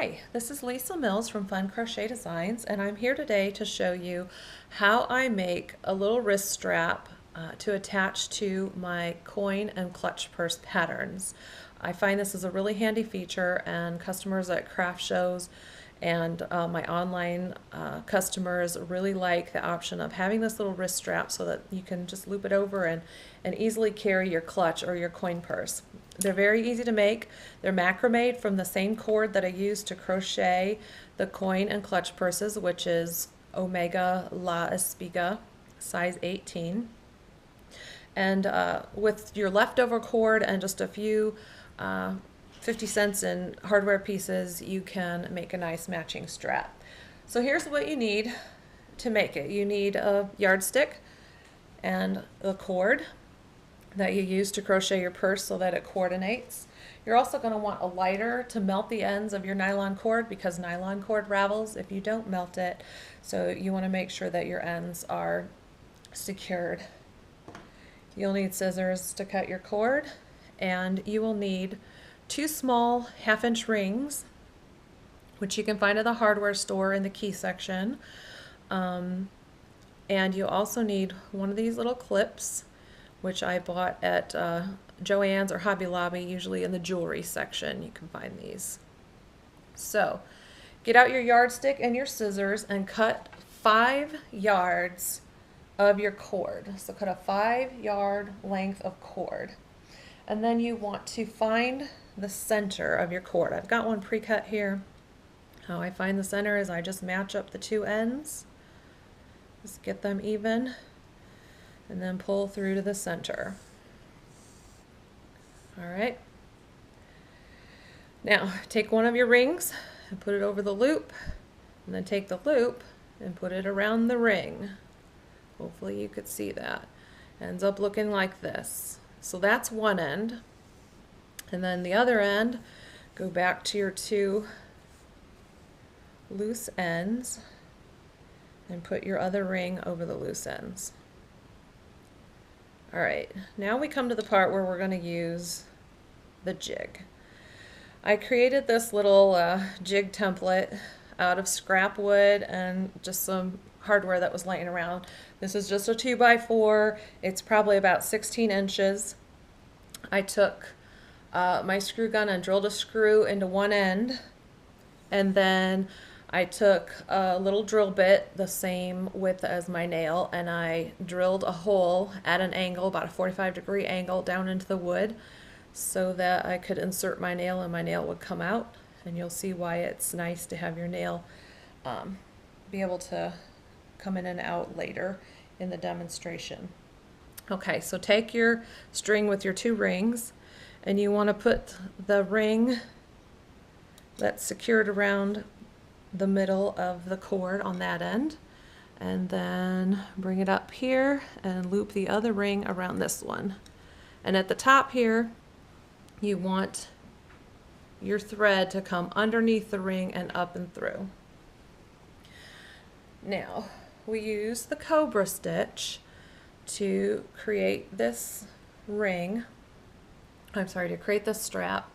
Hi, this is Lisa Mills from Fun Crochet Designs, and I'm here today to show you how I make a little wrist strap to attach to my coin and clutch purse patterns. I find this is a really handy feature, and customers at craft shows and my online customers really like the option of having this little wrist strap so that you can just loop it over and easily carry your clutch or your coin purse. They're very easy to make. They're macrame from the same cord that I use to crochet the coin and clutch purses, which is Omega La Espiga, size 18. And with your leftover cord and just a few 50 cents in hardware pieces, you can make a nice matching strap. So here's what you need to make it. You need a yardstick and the cord that you use to crochet your purse so that it coordinates. You're also going to want a lighter to melt the ends of your nylon cord because nylon cord ravels if you don't melt it. So you want to make sure that your ends are secured. You'll need scissors to cut your cord, and you will need 2 small 1/2-inch rings, which you can find at the hardware store in the key section. And you also need one of these little clips, which I bought at Joann's or Hobby Lobby, usually in the jewelry section. You can find these. So get out your yardstick and your scissors and cut 5 yards of your cord. So cut a 5-yard length of cord. And then you want to find the center of your cord. I've got one pre-cut here. How I find the center is I just match up the 2 ends. Just get them even and then pull through to the center. All right. Now take one of your rings and put it over the loop, and then take the loop and put it around the ring. Hopefully you could see that. Ends up looking like this. So that's one end. And then the other end, go back to your 2 loose ends and put your other ring over the loose ends. All right, now we come to the part where we're going to use the jig. I created this little jig template out of scrap wood and just some hardware that was laying around. This is just a 2x4. It's probably about 16 inches. I took my screw gun and drilled a screw into one end, and then I took a little drill bit the same width as my nail, and I drilled a hole at an angle, about a 45-degree angle, down into the wood so that I could insert my nail and my nail would come out. And you'll see why it's nice to have your nail be able to come in and out later in the demonstration. Okay, so take your string with your 2 rings, and you want to put the ring that's secured around the middle of the cord on that end, and then bring it up here and loop the other ring around this one. And at the top here, you want your thread to come underneath the ring and up and through. Now, we use the cobra stitch to create this ring. To create this strap.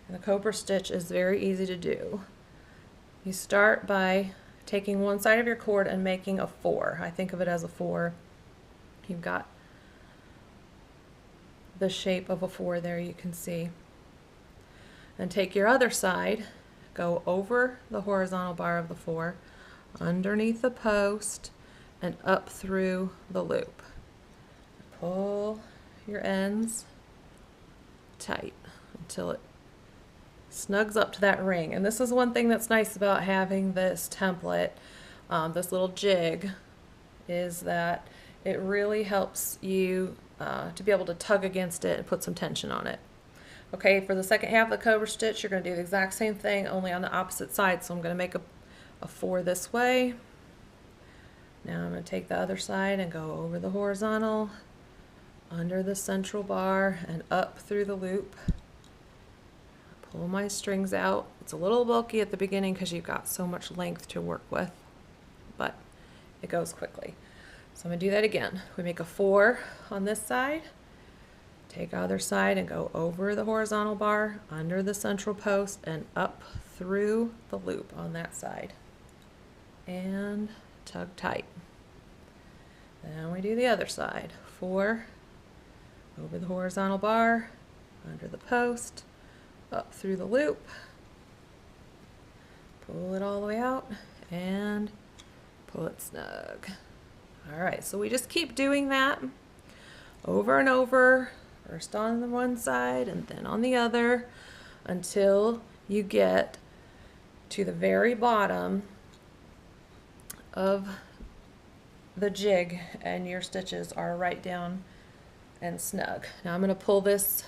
And the cobra stitch is very easy to do. You start by taking one side of your cord and making a 4. I think of it as a 4. You've got the shape of a 4 there, you can see. And take your other side, go over the horizontal bar of the 4, underneath the post, and up through the loop. Pull your ends tight until it snugs up to that ring. And this is one thing that's nice about having this template, this little jig, is that it really helps you to be able to tug against it and put some tension on it. Okay, for the second half of the cobra stitch, you're going to do the exact same thing, only on the opposite side. So I'm going to make a 4 this way. Now I'm going to take the other side and go over the horizontal, under the central bar, and up through the loop. Pull my strings out. It's a little bulky at the beginning because you've got so much length to work with, but it goes quickly. So I'm going to do that again. We make a 4 on this side, Take other side and go over the horizontal bar, under the central post, and up through the loop on that side. And tug tight. Then we do the other side. 4, over the horizontal bar, under the post, up through the loop, pull it all the way out, and pull it snug. All right, so we just keep doing that over and over, first on the one side and then on the other, until you get to the very bottom of the jig and your stitches are right down and snug. Now I'm going to pull this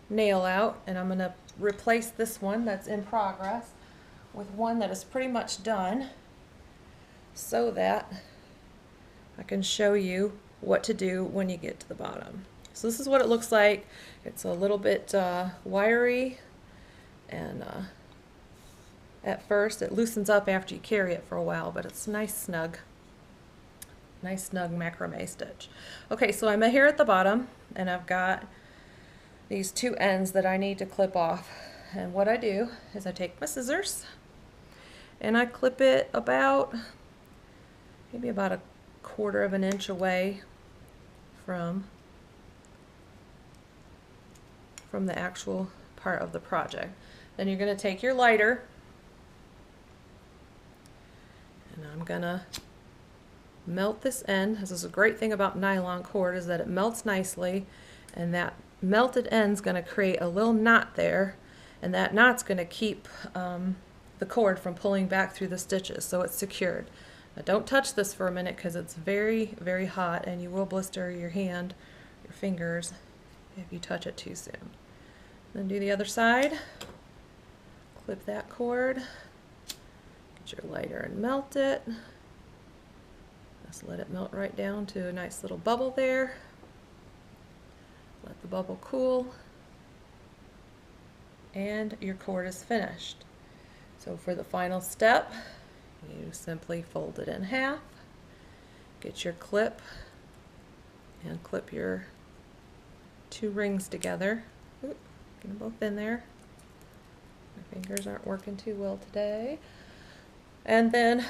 nail out and I'm going to replace this one that's in progress with one that is pretty much done, so that I can show you what to do when you get to the bottom. So this is what it looks like. It's a little bit wiry, and at first it loosens up after you carry it for a while, but it's nice snug macrame stitch. Okay, so I'm here at the bottom and I've got these two ends that I need to clip off, and what I do is I take my scissors and I clip it about maybe about a 1/4 of an inch away from the actual part of the project. Then you're going to take your lighter and I'm going to melt this end. This is a great thing about nylon cord, is that it melts nicely, and that melted end's going to create a little knot there, and that knot's going to keep the cord from pulling back through the stitches, so it's secured. Now don't touch this for a minute because it's very, very hot and you will blister your hand, your fingers, if you touch it too soon. Then do the other side. Clip that cord, get your lighter and melt it. Just let it melt right down to a nice little bubble there. Let the bubble cool, and your cord is finished. So for the final step, you simply fold it in half, get your clip, and clip your two rings together. Oop, get them both in there. My fingers aren't working too well today. And then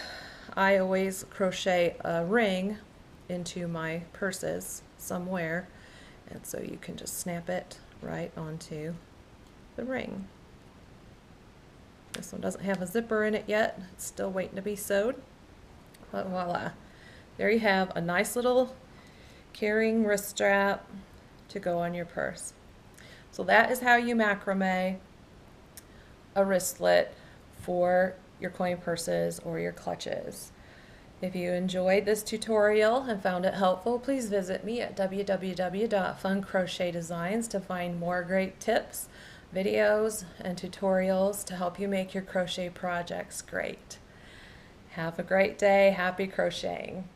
I always crochet a ring into my purses somewhere, and so you can just snap it right onto the ring. This one doesn't have a zipper in it yet. It's still waiting to be sewed. But voila. There you have a nice little carrying wrist strap to go on your purse. So that is how you macrame a wristlet for your coin purses or your clutches. If you enjoyed this tutorial and found it helpful, please visit me at www.funcrochetdesigns to find more great tips, videos, and tutorials to help you make your crochet projects great. Have a great day. Happy crocheting.